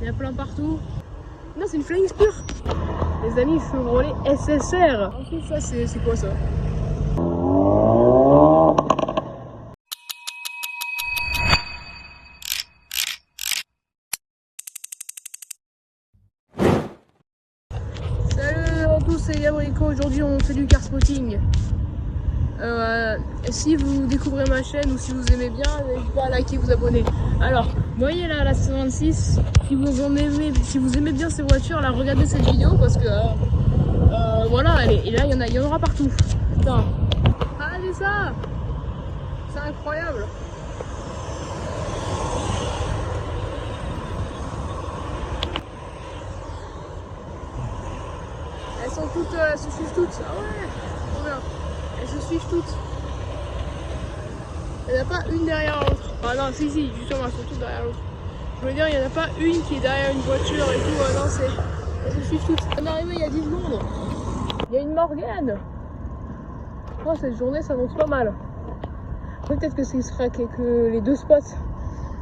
Il y en a plein partout. Non, c'est une Flying Spur. Les amis, Chevrolet SSR. Ensuite, ça, c'est quoi ça? Salut à tous, c'est Gabrico. Aujourd'hui, on fait du car spotting. Si vous découvrez ma chaîne ou si vous aimez bien, n'hésitez pas à liker, vous abonner. Alors, vous voyez là la 126, si vous aimez bien ces voitures, là, regardez cette vidéo parce que voilà, et là il y en aura partout. Putain, regardez ça, c'est incroyable. Elles sont toutes, elles se suivent toutes. Ah ouais, trop bien. Elles se suivent toutes. Il n'y en a pas une derrière l'autre. Ah non, si, justement, elles sont toutes derrière l'autre. Je veux dire, il n'y en a pas une qui est derrière une voiture et tout. Non, elles se suivent toutes. On est arrivé il y a 10 secondes. Il y a une Morgane. Oh, cette journée s'annonce pas mal. Peut-être que ce sera que les deux spots.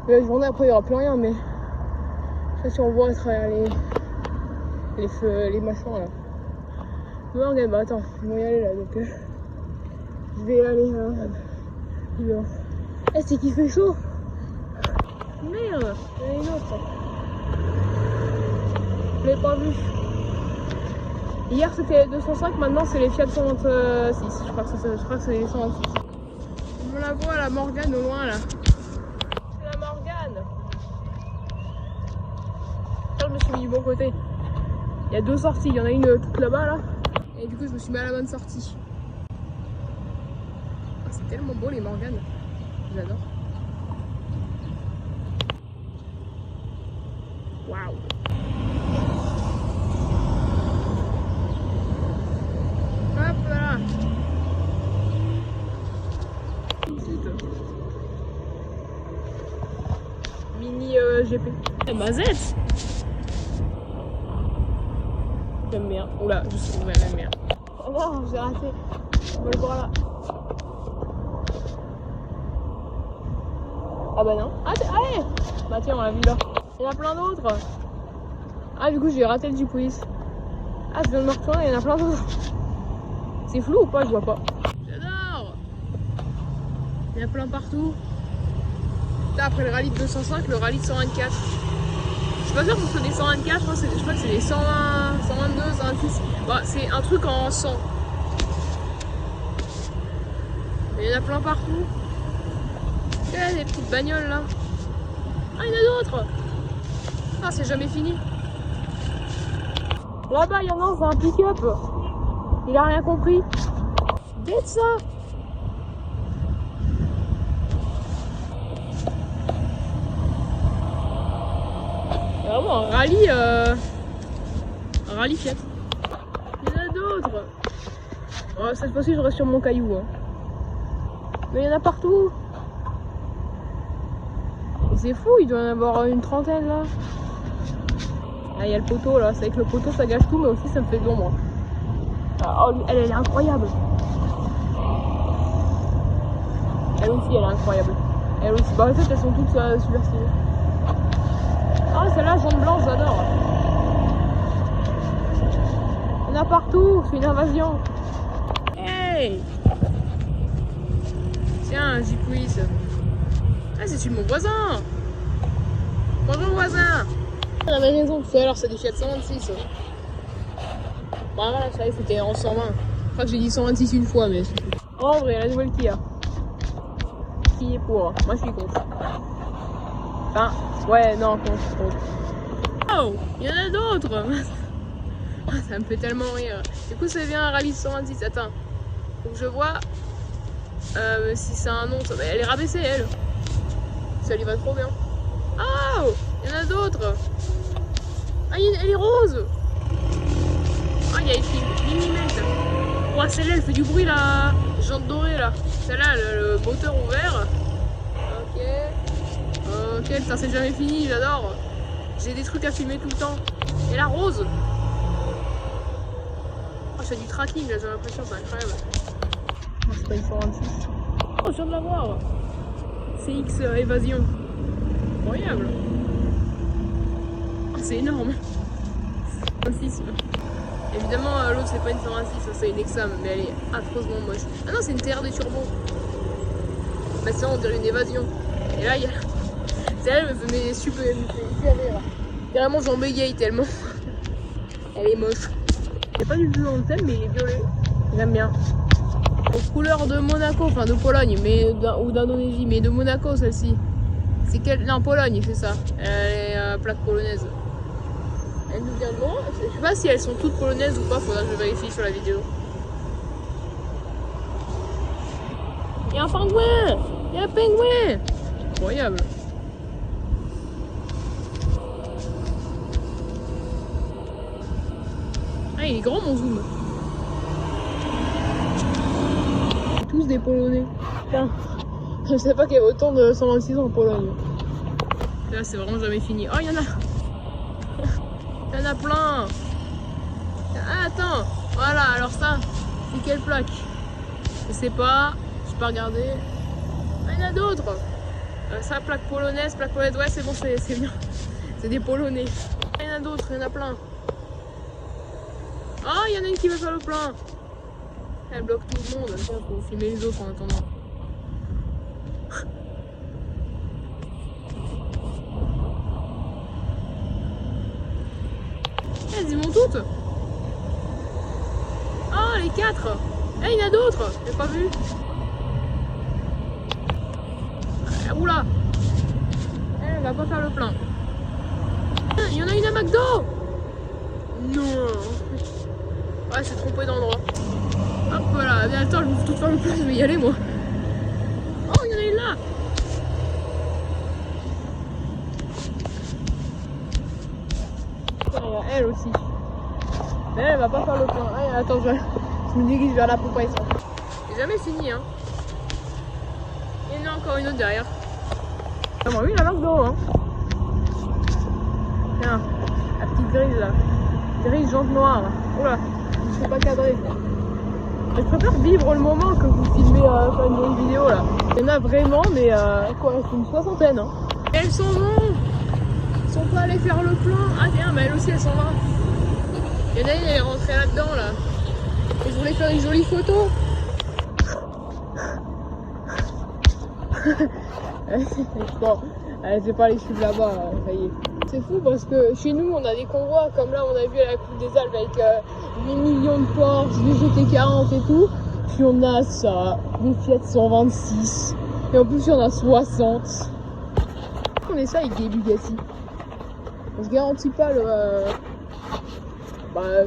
Mais la journée après, il n'y aura plus rien. Mais je sais si on voit à travers les machins là. Morgane, bah attends, ils vont y aller là. Donc, je vais aller là. Eh, c'est qu'il fait chaud. Merde, il y en a une autre. Je l'ai pas vu. Hier c'était les 205, maintenant c'est les Fiat 126. Je crois que c'est les 126. On la voit la Morgane au loin là. C'est la Morgane. Je me suis mis du bon côté. Il y a deux sorties, il y en a une toute là-bas là. Et du coup je me suis mis à la bonne sortie. Ah, c'est tellement beau les Morganes. J'adore. Waouh. Hop là. Mini GP. Mazette. J'aime bien. Oula, je sais où elle aime bien. Oh non, j'ai raté. On va le voir là. Ah bah non. Ah, allez. Bah tiens, on l'a vu là. Il y en a plein d'autres. Ah, du coup, j'ai raté le Jeep-Police. Ah, je viens de me retourner, il y en a plein d'autres. C'est flou ou pas? Je vois pas. J'adore. Il y en a plein partout. Là, après le rallye de 205, le rallye de 124. Je suis pas sûre que ce soit des 124, je crois que c'est des 120, 122, 126. Bah, c'est un truc en 100. Mais il y en a plein partout. Il y a des petites bagnoles là. Ah, il y en a d'autres. Ah, c'est jamais fini. Là-bas, il y en a un, c'est un pick-up. Il a rien compris. Bête ça. C'est vraiment un rallye Fiat. Il y en a d'autres. Oh, cette fois-ci, je reste sur mon caillou. Hein. Mais il y en a partout. C'est fou, il doit y en avoir une trentaine là. Là, il y a le poteau là. C'est vrai que le poteau ça gâche tout, mais aussi ça me fait de l'ombre. Oh, elle est incroyable. Elle aussi, elle est incroyable. Elle aussi. Bah, en fait, elles sont toutes super stylées. Ah, celle-là, jaune blanche, j'adore. Il y en a partout, c'est une invasion. Hey! Tiens, un Jeep-Police. Ah, c'est celui de mon voisin. Bonjour voisin. On avait raison tout à l'heure, c'est des Fiat 126. Bon, voilà, ça y est, c'était en 120. Je crois que j'ai dit 126 une fois, mais... Oh, en vrai, la nouvelle Kia. Qui est pour? Moi, je suis contre. Enfin, ouais, non, contre. Oh, il y en a d'autres. Ça me fait tellement rire. Du coup, ça vient un rallye 126. Attends, faut que je vois si c'est un nom. Elle est rabaissée, elle. Ça lui va trop bien. Oh, il y en a d'autres. Ah, elle est rose. Ah, il y a écrit Minimate. Oh, celle-là, elle fait du bruit, la jante dorée, là. Celle-là, le moteur ouvert. Ok, putain, c'est jamais fini, j'adore. J'ai des trucs à filmer tout le temps. Et la rose. Oh, je fais du tracking, là, j'ai l'impression, c'est incroyable. Oh, c'est pas une 126. Oh, je viens de la voir. CX Évasion. Incroyable. c'est énorme. 126. Évidemment, l'autre c'est pas une 126, c'est une Exam, mais elle est atrocement moche. Ah non, c'est une TRD Turbo. Bah ça, on dirait une évasion. Et là, il y a. Celle-là, elle me fait super rire. Carrément, j'en bégaye tellement. Elle est moche. C'est pas du tout dans le thème, mais il est violet. J'aime bien. Aux couleurs de Monaco, enfin de Pologne, mais ou d'Indonésie, mais de Monaco celle-ci. C'est quelle? Non, Pologne, c'est ça. Elle est plaque polonaise. Elle nous vient de loin. Je sais pas si elles sont toutes polonaises ou pas, faudra que je vérifie sur la vidéo. Il y a un pingouin! Il y a un pingouin! Incroyable. Ah, il est grand mon zoom. Tous des Polonais. Putain. Je sais pas qu'il y avait autant de 126 en Pologne. Là, c'est vraiment jamais fini. Oh, il y en a! Il y en a plein! Ah, attends! Voilà, alors ça, c'est quelle plaque? Je sais pas, je peux pas regarder. Ah, il y en a d'autres! Ça, plaque polonaise, ouais, c'est bon, c'est bien. C'est des Polonais. Ah, il y en a d'autres, il y en a plein. Ah, il y en a une qui veut faire le plein! Elle bloque tout le monde, tiens, faut filmer les autres en attendant. Elles y vont toutes. Ah, les 4. Eh, il y en a d'autres. J'ai pas vu. Oula. Elle va pas faire le plein. Il y en a une à McDo. Non. Ouais, c'est trompé d'endroit. Hop, voilà. Bien, attends, je vais tout faire le plein. Je vais y aller, moi. Oh, il y en a une là. Il y a elle aussi. Mais elle va pas faire le plein. Ah, attends, je me dirige vers la pompe à essence. C'est jamais fini, hein. Il y en a encore une autre derrière. Ah, oui, la langue d'eau, hein. Tiens, la petite grise là. Grise, jante noire. Oula, je ne sais pas cadrer. Je préfère vivre le moment que vous filmez faire une bonne vidéo là. Il y en a vraiment, mais quoi, c'est une soixantaine, hein. Et elles s'en vont. Ils sont pas allés faire le plein. Ah tiens, mais elle aussi elle s'en va. Il y en a une, elle est rentrée là-dedans là. Et je voulais faire une jolie photo. Bon, elle sait pas aller suivre là-bas, ça y est. C'est fou parce que chez nous on a des convois comme là on a vu à la Coupe des Alpes avec 8 millions de Porsche, des GT40 et tout. Puis on a ça, des Fiat 126. Et en plus il y en a 60. On est ça avec des Bugatti. On se garantit pas le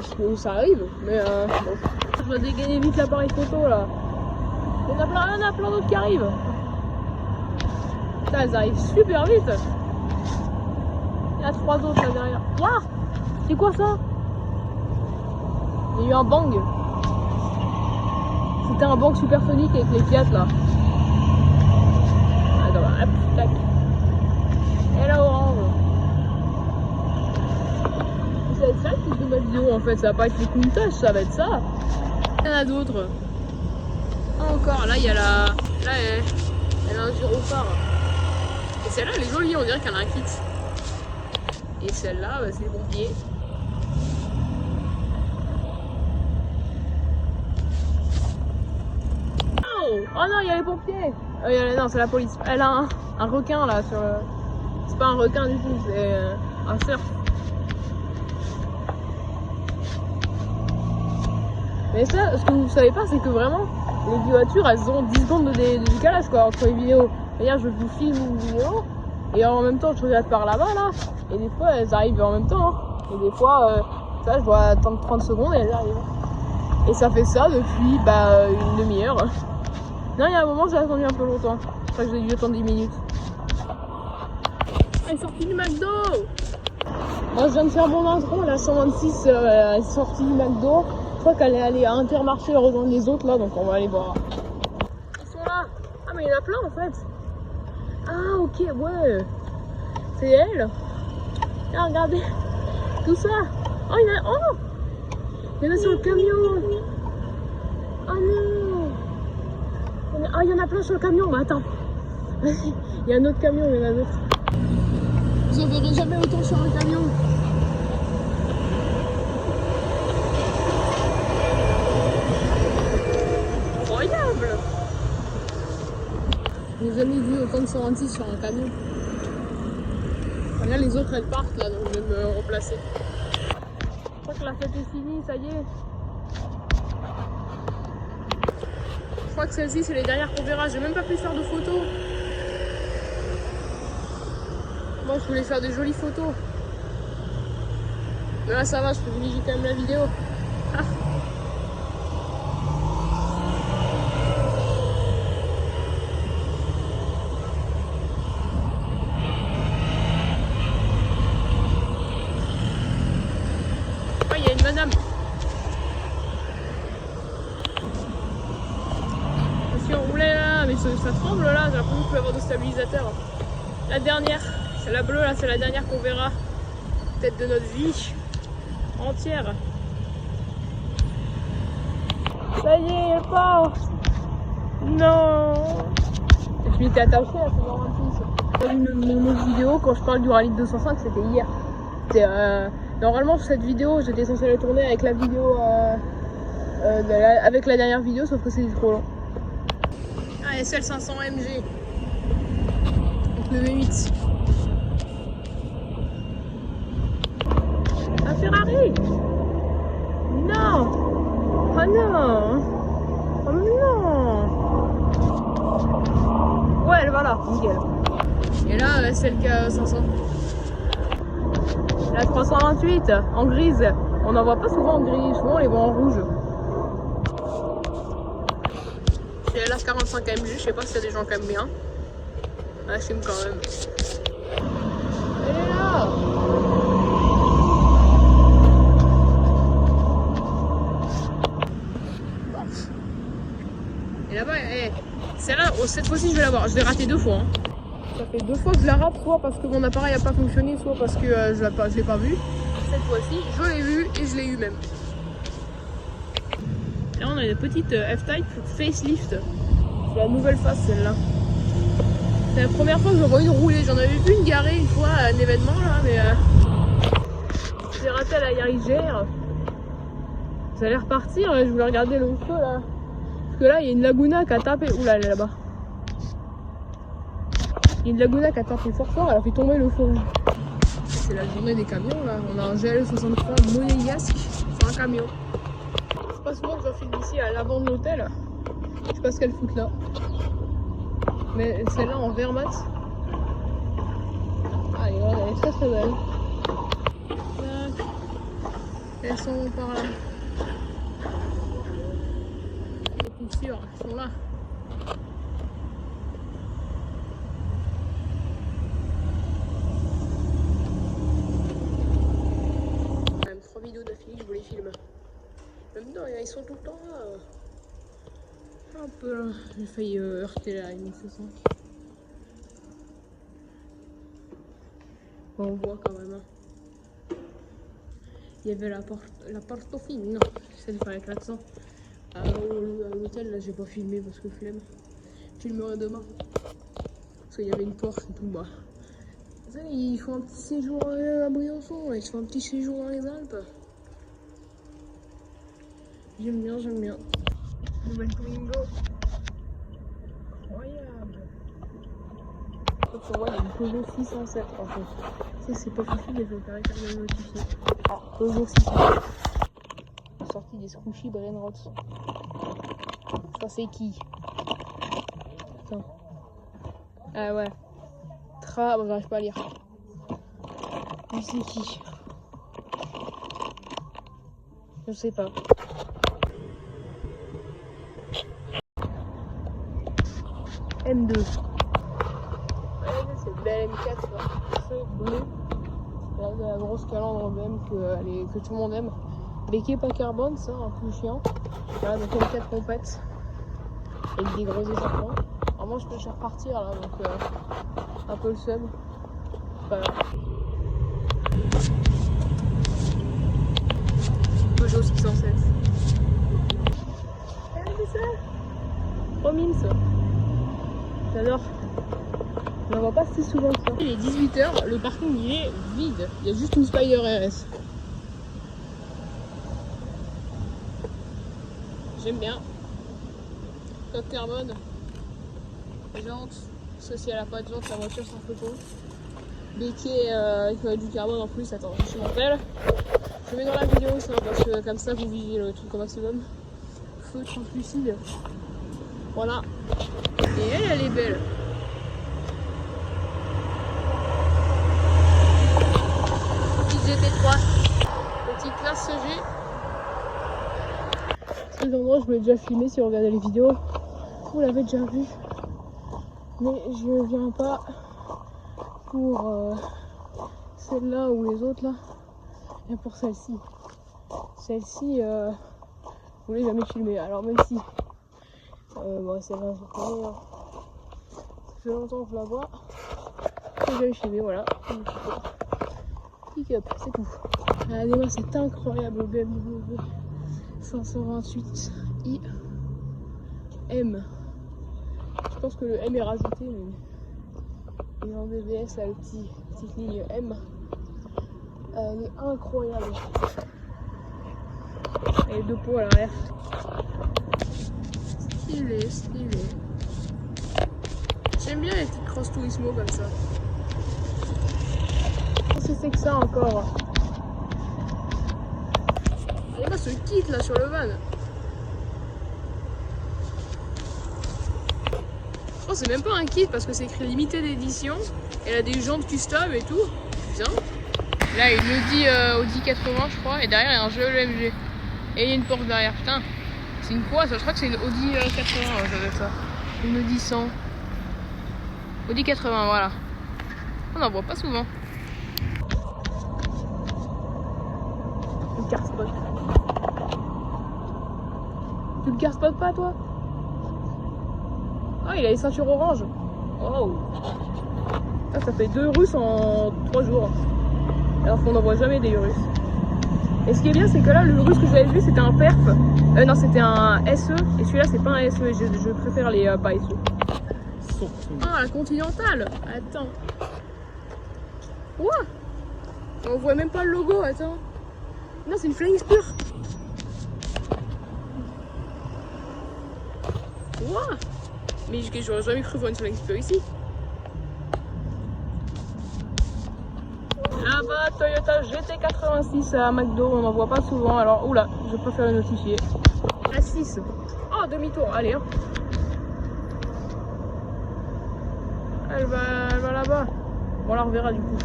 ce que ça arrive, mais bon. Je dois dégainer vite l'appareil photo là. Il y en a plein d'autres qui arrivent. Là, elles arrivent super vite. Il y a 3 autres là derrière. Waouh, c'est quoi ça? Il y a eu un bang. C'était un bang supersonique avec les Fiat là. Attends, hop, tac. Et la orange. Ça va être ça le titre de ma vidéo en fait, ça va pas être les Countach, ça va être ça. Il y en a d'autres. Ah, encore, là il y a la. Là elle a un gyrophare. Et celle-là elle est jolie, on dirait qu'elle a un kit. Et celle-là, c'est les pompiers. Oh non, il y a les pompiers. Non, c'est la police. Elle a un requin là sur le. C'est pas un requin du tout, c'est un surf. Mais ça, ce que vous savez pas, c'est que vraiment, les voitures, elles ont 10 secondes de décalage quoi, entre les vidéos. C'est-à-dire, je vous filme une vidéo, et en même temps, je regarde par là-bas, là. Et des fois, elles arrivent en même temps. Hein. Et des fois, ça, je dois attendre 30 secondes et elles arrivent. Et ça fait ça depuis une demi-heure. Non, il y a un moment, j'ai attendu un peu longtemps. Je crois que j'ai dû attendre 10 minutes. Elle est sortie du McDo. Moi, je viens de faire mon intro. La 126 est sortie du McDo. Je crois qu'elle est allée à Intermarché rejoindre les autres là, donc on va aller voir. Ils sont là. Ah, mais il y en a plein en fait. Ah, ok, ouais. C'est elle. Ah, regardez. Tout ça. Oh, il y en a. Oh, il y en a sur le camion. Oh non. Ah, il y en a plein sur le camion. Bah attends. Il y a un autre camion, il y en a d'autres. Vous en verrez jamais autant sur un camion. j'ai jamais vu autant de 126 sur un camion. Là, les autres elles partent là, donc je vais me remplacer. Je crois que la fête est finie, ça y est. Je crois que celle-ci c'est les dernières qu'on verra. J'ai même pas pu faire de photos. Moi je voulais faire des jolies photos. Mais là ça va, je privilégie quand même la vidéo. Ah. Oh, il y a une madame. Si on roulait là, mais ça tremble là, j'ai l'impression qu'il peut y avoir de stabilisateur. La dernière, c'est la bleue là, c'est la dernière qu'on verra. Peut-être de notre vie entière. Ça y est, elle part. Non. Je m'étais attachée à ce 126. Mon autre vidéo, quand je parle du rallye de 205, c'était hier. Normalement, sur cette vidéo, j'étais censée la tourner avec la vidéo, avec la dernière vidéo, sauf que c'était trop long. Ah, SL 500 MG. Donc le V8. Un Ferrari. Non. Oh non. Oh non. Ouais, elle va là, nickel. Et là, SLK 500. La 328 en grise. On n'en voit pas souvent en gris, souvent on les voit en rouge. C'est la 45 AMG, je sais pas s'il y a des gens qui aiment bien. Ah, je filme quand même. Elle est là. Et là-bas, celle-là, cette fois-ci je vais la voir. Je l'ai ratée 2 fois. Hein. Ça fait 2 fois que je la rate, soit parce que mon appareil n'a pas fonctionné, soit parce que je ne l'ai pas vue. Cette fois-ci, je l'ai vue et je l'ai eu même. Là, on a une petite F-Type facelift. C'est la nouvelle face, celle-là. C'est la première fois que je vois une rouler. J'en avais vu une garée une fois à un événement, là, mais j'ai raté la Yarigère. Ça allait repartir, je voulais regarder le feu, là. Parce que là, il y a une Laguna qui a tapé. Oula, elle est là-bas. Il y a une Laguna qui a tapé fort fort, elle a fait tomber le feu. C'est la journée des camions, là. On a un GL63 monégasque sur un camion. C'est pas souvent que je filme ici à l'avant de l'hôtel. Je sais pas ce qu'elle fout là. Mais celle-là en vert mat. Ah, elle est très très belle. Tac. Elles sont par là. C'est sûr, elles sont là. Même 3 vidéos d'affilée, je vous les filme. Même non, ils sont tout le temps là. Un peu là. J'ai failli heurter la M500. On voit quand même. Hein. Il y avait la Portofino, celle avec l'accent. À l'hôtel, là, j'ai pas filmé parce que flemme. Je filmerai demain. Parce qu'il y avait une Porsche tout bas. Ils font un petit séjour à Briançon, ils font un petit séjour dans les Alpes. J'aime bien, j'aime bien. Nouvelle Twingo. Incroyable. Quand on voit, il y a une Peugeot 607 en fait. C'est pas facile, mais je vais faire quand même notifier. Ah, Peugeot 607. Sortie des Scrushy Brainrots. Ça c'est qui? Putain. Ah ouais. Bon, j'arrive pas à lire. Mais c'est qui? Je sais pas. M2. Ouais, c'est une belle M4 là. C'est bleu. C'est la grosse calandre même que tout le monde aime. Béquet pas carbone, ça, un peu chiant. Voilà, donc M4 compète. Avec des gros échappements. Alors moi je peux repartir là, donc un peu le seum. Voilà. Peugeot 607. Ah, c'est ça. Trop mine ça. J'adore. On n'en voit pas si souvent que ça. Il est 18h, le parking il est vide. Il y a juste une Spider RS. J'aime bien. Code carbone. Les jantes. Parce que si elle a pas de jantes, la voiture c'est un peu con. Béquet avec du carbone en plus, attends, je suis mortel. Je mets dans la vidéo ça parce que comme ça vous vivez le truc au maximum. Feu translucide. Voilà. Et elle est belle. Petite GT3. Petite classe G. Cet endroit je l'ai déjà filmé si vous regardez les vidéos. Vous l'avez déjà vu. Mais je viens pas pour celle-là ou les autres là. Et pour celle-ci. Celle-ci, je voulais jamais filmer. Alors même si bon, celle-là je connais. Hein. Ça fait longtemps que je la vois. Je vais filmer, voilà. Pick up, c'est tout. Regardez-moi cet incroyable BMW 528 IM. Je pense que le M est rajouté, mais en BBS a le petite ligne M. Elle est incroyable. Elle est deux pots à l'arrière. Stylé, stylé. J'aime bien les petites Cross Turismo comme ça. Qu'est-ce que c'est que ça encore? Regardez-moi ce kit là sur le van. Je pense que c'est même pas un kit parce que c'est écrit limité d'édition. Elle a des jantes custom et tout. Bien. Là il le dit Audi 80 je crois. Et derrière il y a un jeu EMG. Et il y a une porte derrière. Putain. C'est une quoi ça? Je crois que c'est une Audi 80 ça doit être ça. Une Audi 100. Audi 80 voilà. On n'en voit pas souvent. Le car spot. Tu le car spot pas toi? Ah, il a les ceintures orange. Wow. Ça fait 2 Russes en 3 jours. Alors qu'on n'en voit jamais des Russes. Et ce qui est bien, c'est que là, le Russe que j'avais vu, c'était un perf. Non, c'était un SE. Et celui-là, c'est pas un SE. Et je préfère les pas SE. Ah, la Continentale. Attends. Ouah. On voit même pas le logo. Attends. Non, c'est une Flying Spur. Ouah. Mais j'aurais jamais cru voir une Flying Spur ici. Là-bas, Toyota GT86 à McDo, on n'en voit pas souvent. Alors, oula, je préfère le notifier. La 6. Oh, demi-tour, allez. Hein. Elle va là-bas. Bon, on la reverra du coup.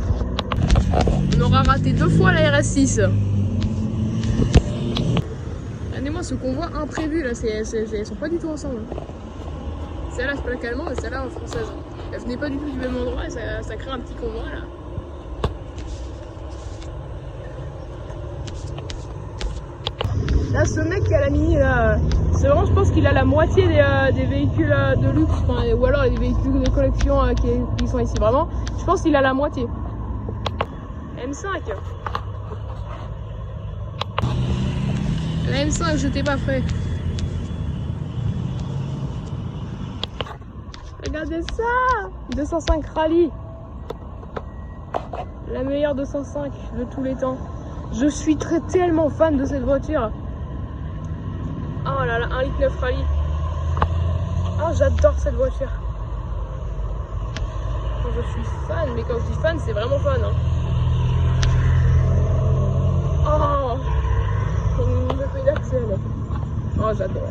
On aura raté 2 fois la RS6. Regardez-moi ce convoi imprévu là, elles sont pas du tout ensemble. Celle-là c'est plaque allemande et celle-là française. Elles venaient pas du tout du même endroit et ça crée un petit convoi là. Là ce mec qui a la Mini là, c'est vraiment je pense qu'il a la moitié des véhicules de luxe, enfin, ou alors les véhicules de collection qui sont ici vraiment. Je pense qu'il a la moitié. M5. La M5 j'étais pas prêt. Regardez ça, 205 Rallye. La meilleure 205 de tous les temps. Je suis tellement fan de cette voiture. Oh là là, 1,9 litre Rallye. Oh, j'adore cette voiture. Je suis fan, mais quand je dis fan, c'est vraiment fan. Hein. Oh, une effet d'accès là. Oh, j'adore.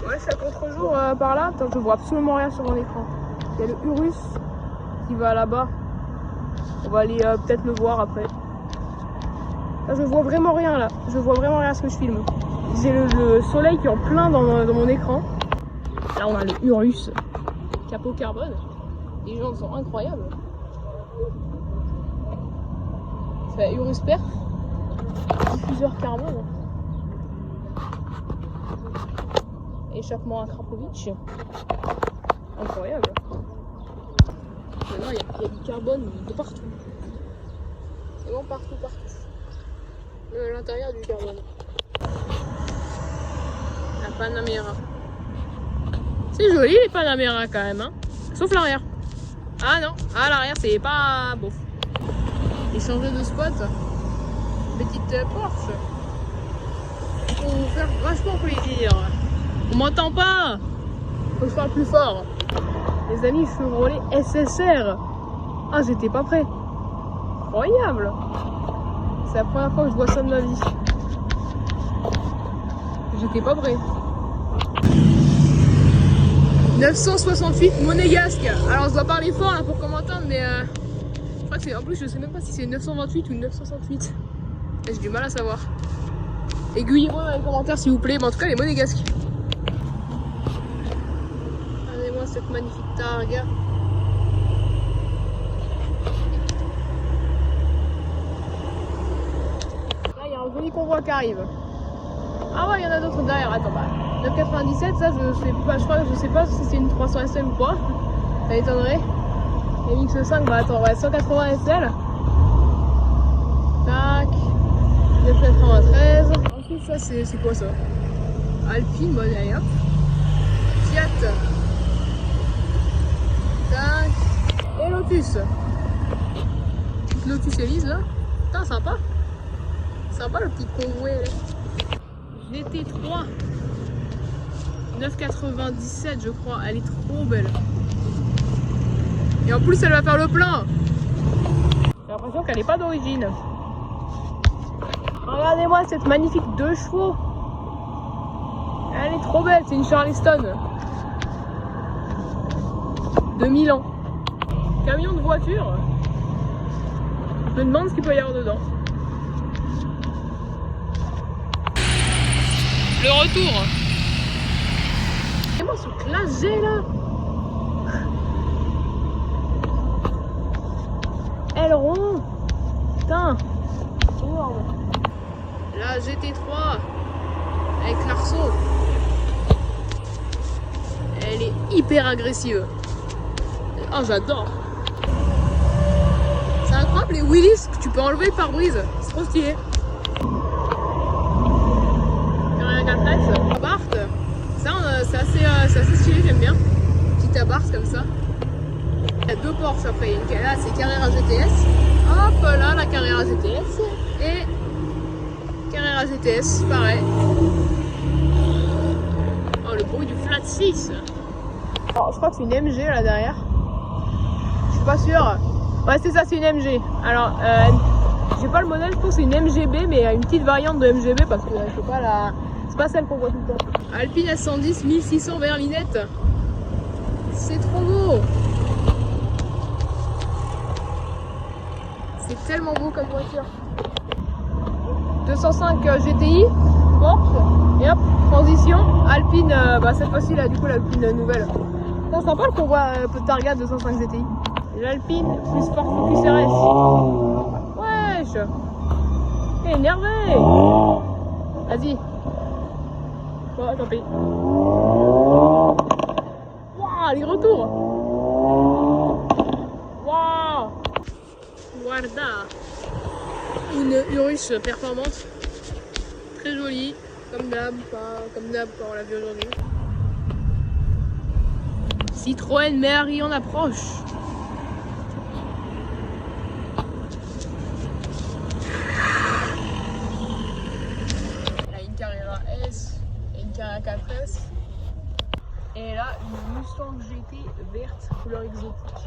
Ouais, c'est à contre-jour par là. Attends, je vois absolument rien sur mon écran. Il y a le Urus qui va là-bas. On va aller peut-être le voir après. Là, je vois vraiment rien là. Je vois vraiment rien à ce que je filme. J'ai le soleil qui est en plein dans mon écran. Là, on a le Urus. Capot carbone. Les jantes sont incroyables. C'est Urus Perf. Diffuseur carbone. Échappement à Krapovic. Incroyable. Maintenant, il y a du carbone de partout. C'est bon partout. Même à l'intérieur du carbone. La Panamera. C'est joli les Panamera quand même. Hein. Sauf l'arrière. Ah non, à l'arrière c'est pas beau. Et changer de spot. Petite Porsche. Pour vous faire vachement plaisir. On m'entend pas. Faut que je parle plus fort. Les amis, Chevrolet SSR. Ah, j'étais pas prêt. Incroyable. C'est la première fois que je vois ça de ma vie. J'étais pas prêt. 968 monégasque. Alors je dois parler fort là pour qu'on m'entende, mais je crois que c'est, en plus je sais même pas si c'est 928 ou 968. J'ai du mal à savoir. Aiguillez-moi dans les commentaires s'il vous plaît, mais en tout cas les monégasques. Regardez-moi cette magnifique targa. Là il y a un joli convoi qui arrive. Ah ouais, il y en a d'autres derrière, attends, bah 997, ça je sais pas, je sais pas si c'est une 300 SL ou quoi, ça m'étonnerait. MX5, bah attends, ouais, 180 SL. Tac, 993. Ensuite, ça c'est quoi ça? Alpine, bon allez hop. Fiat. Tac. Et Lotus. Lotus Elise là. Putain, sympa. Sympa le petit convoi. GT3 997 je crois, elle est trop belle. Et en plus elle va faire le plein. J'ai l'impression qu'elle n'est pas d'origine. Regardez-moi cette magnifique 2 chevaux. Elle est trop belle, c'est une Charleston. 2000 ans. Camion de voiture. Je me demande ce qu'il peut y avoir dedans. Le retour. Et moi ce classe G là. Aileron. Putain. Énorme. La GT3 avec l'arceau. Elle est hyper agressive. Oh j'adore. C'est incroyable les wheelies que tu peux enlever le pare-brise. C'est trop stylé. Abarth, ça c'est assez stylé, j'aime bien. Petite Abarth comme ça. Il y a 2 Porsche après, là c'est Carrera GTS. Hop là la Carrera GTS et Carrera GTS, pareil. Oh le bruit du flat 6. Alors, je crois que c'est une MG là derrière. Je suis pas sûre. Ouais c'est ça, c'est une MG. Alors j'ai pas le modèle, je pense que c'est une MGB, mais une petite variante de MGB parce que c'est pas la. C'est pas celle qu'on voit tout le temps. Alpine A110 1600 berlinette. C'est trop beau. C'est tellement beau comme voiture. 205 GTI, Porsche. Et hop, transition. Alpine, bah cette fois-ci là, du coup l'Alpine nouvelle. C'est sympa le convoi Targa 205 GTI. L'Alpine plus Ford Focus RS. Wesh. T'es énervé. Vas-y. Bon, tant pis. Waouh, les retours. Waouh. Guarda. Une Urus performante. Très jolie. Comme d'hab, comme d'hab quand on l'a vu aujourd'hui. Citroën Méhari en approche. Carrera 4S et là une Mustang GT verte couleur exotique.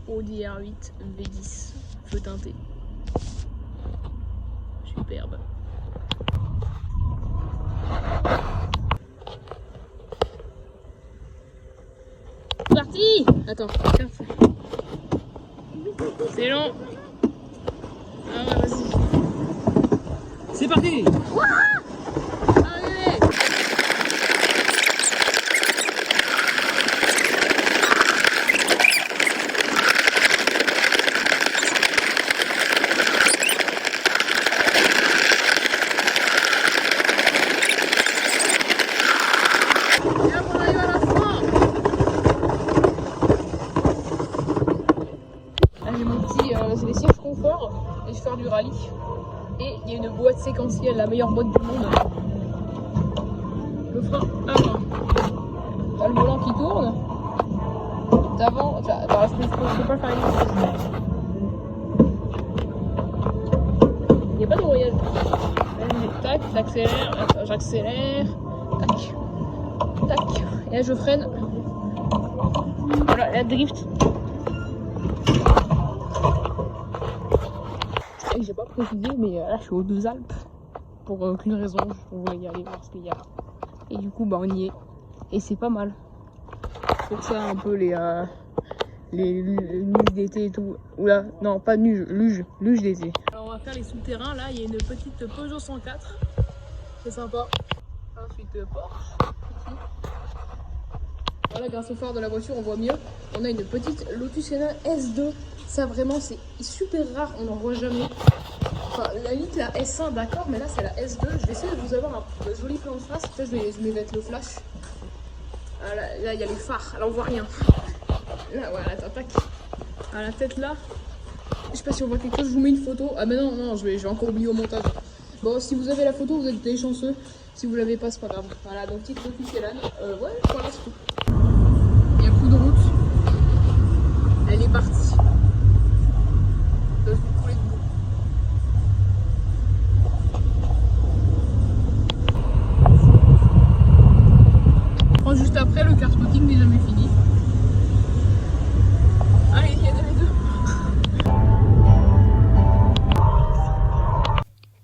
Audi R8 V10 feu teinté, superbe. Parti. Attends, c'est long. Ah ouais, vas-y. C'est parti. Allez. Et hop, on arrive à la fin. C'est les sièges confort et je vais faire du rallye. Et il y a une boîte séquentielle, la meilleure boîte du monde. Le frein avant. T'as le volant qui tourne. D'avant, je peux pas faire une chose. tac, t'accélères, attends, j'accélère, tac, tac, et là je freine. Voilà, la drift. Et j'ai pas précisé, mais là je suis aux Deux Alpes. Pour aucune raison, on voulait y aller voir ce qu'il y a. Et du coup, bah on y est. Et c'est pas mal. Pour ça, un peu les luges d'été et tout. Oula, non, pas luge d'été. Alors on va faire les souterrains. Là, il y a une petite Peugeot 104. C'est sympa. Ensuite, Porsche. Ici. Voilà, grâce au phare de la voiture, on voit mieux. On a une petite Lotus Elise S2. Ça, vraiment, c'est super rare. On n'en voit jamais. Enfin, la limite, la S1, d'accord, mais là, c'est la S2. Je vais essayer de vous avoir un joli plan de face. Ça, je vais mettre le flash. Ah, là, il y a les phares. Là, on voit rien. Là, voilà, tac. À la tête, là. Je sais pas si on voit quelque chose. Je vous mets une photo. Ah, mais non, je vais encore oublier au montage. Bon, si vous avez la photo, vous êtes des chanceux. Si vous l'avez pas, c'est pas grave. Voilà, donc petite Lotus Elane. Ouais, voilà, c'est tout. Il y a plus de route. Elle est partie. Juste après, le car spotting n'est jamais fini. Allez, il y a les deux.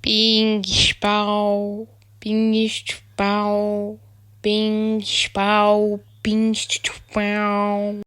Ping, spau, ping, spau, ping, spau, ping, spau.